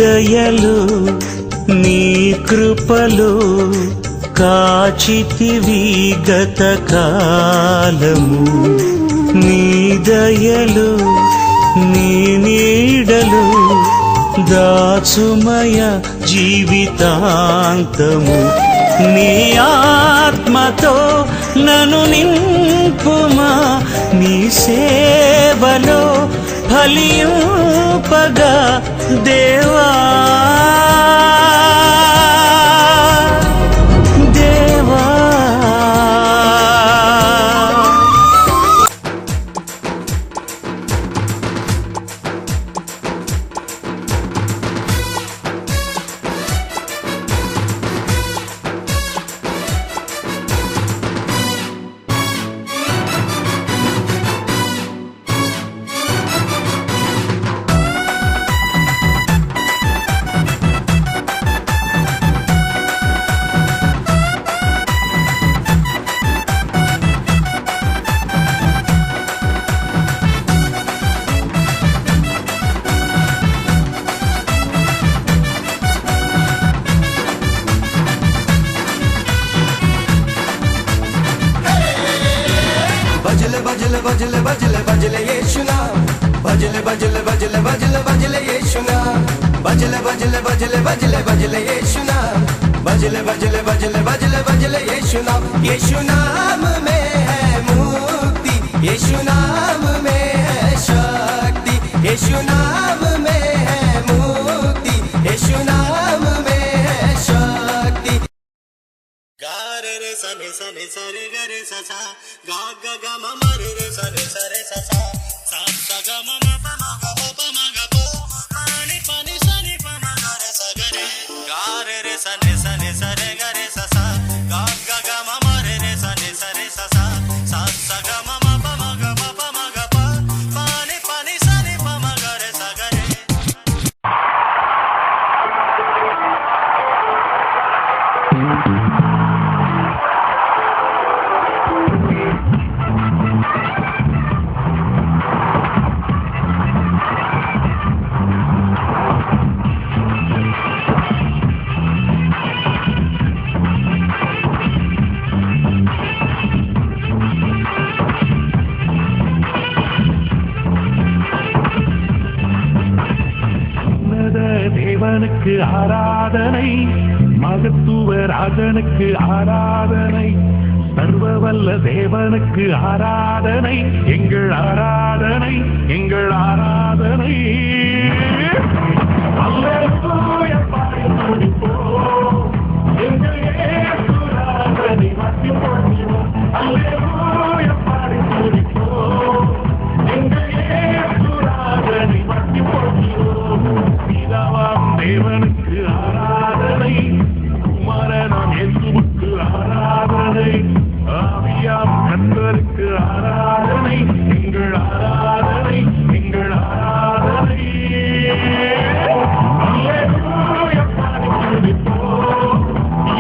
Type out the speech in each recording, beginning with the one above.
దయలు నీ కృపలు కాచితివి గత కాలము నీ దయలు నీ నీడలు దాచుమయ జీవితాంతము నీ ఆత్మతో నన్ను నింపుమా నీ సేవలో ఫలింపగా దేవా దేవా. बजले बजले बजले यीशु नाम बजले बजले बजले बजले बजले यीशु नाम बजले बजले बजले बजले बजले यीशु नाम बजले बजले बजले बजले बजले यीशु नाम में है मुक्ति यीशु नाम में है शक्ति यीशु नाम में है मुक्ति यीशु नाम में है शक्ति गा रे रे सने सने सरे ग रे सा सा गा गा गा म म रे रे सने सरे सा सा सा सा गा म म प म ग प प म ग प पानी पानी सने प म ग रे सा ग रे गा रे रे सने सने सरे ग रे सा सा गा गा गा म म रे रे सने सरे सा सा सा सा गा म म प म ग प प म ग प पानी पानी सने प म ग रे सा ग रे. தேவனுக்கு ஆராதனை மகத்துவ ராஜனுக்கு ஆராதனை சர்வவல்ல தேவனுக்கு ஆராதனை எங்கள் ஆராதனை எங்கள் ஆராதனை அல்லேலூயா பாடி துதிப்போம் எங்கள் இயேசுராஜனை மகிமைப்படுத்துவோம் அல்லேலூயா பாடி துதிப்போம் எங்கள் இயேசுராஜனை மகிமைப்படுத்துவோம் பிதாவாம் தேவனுக்கு ஆராதனை குமாரனாம் இயேசுவுக்கு ஆராதனை ஆவியாம் கர்த்தருக்கு ஆராதனை எங்கள் ஆராதனை எங்கள் ஆராதனை அல்லேலூயா பாடி துதிப்போம்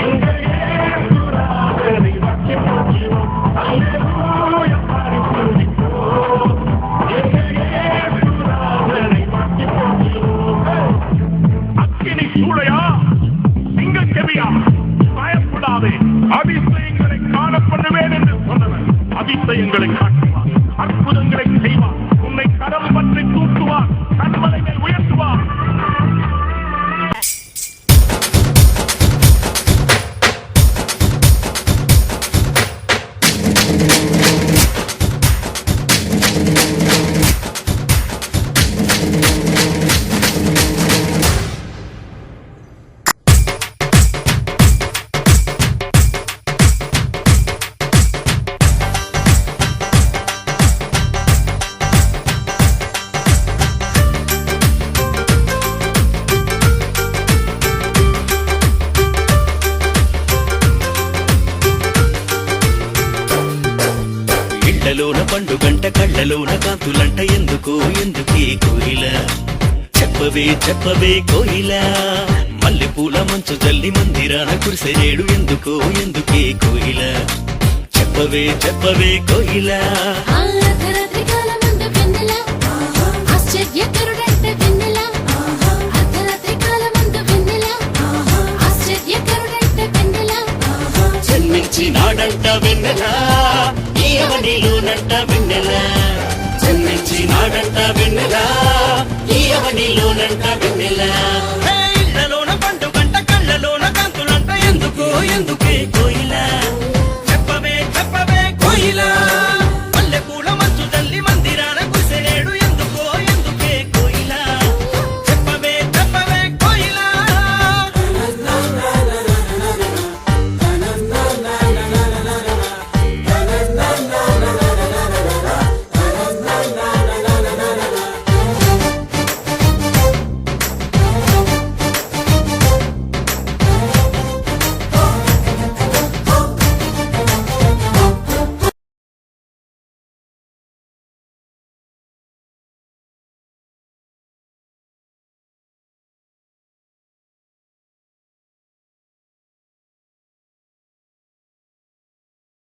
எங்கள் இயேசுராஜனை மகிமைப்படுத்துவோம் அல்லேலூயா பாடி துதிப்போம் எங்கள் இயேசுராஜனை மகிமைப்படுத்துவோம். அக்கினி சூளையா சிங்கம் செவியா பயப்படாதே அதிசயங்களை காணப்படுவேன் என்று சொன்னவர் அதிசயங்களை காட்டுவார் அற்புதங்களை செய்வார் உன்னை கரம் பற்றி தூக்குவார் கண்மலையை உயர்த்துவார். ఇళ్లలోన పండుగంట కళ్ళలోన కాంతులంట ఎందుకు ఎందుకే కోయిల చెప్పవే చెప్పవే కోయిల మల్లెపూల మంచు జల్లి మందిరాన కురిసెరేడు ఎందుకు ఎందుకే కోయిల చెప్పవే చెప్పవే కోయిల ఆశ్చర్యకరుడంటే వెన్నెల అర్ధరాత్రి కాల నాడంట వెన్నెల ఈ అవనిలోనంట వెన్నెల జన్మించి నాడంట వెన్నెల ఈ అవనిలోనంట వెన్నెల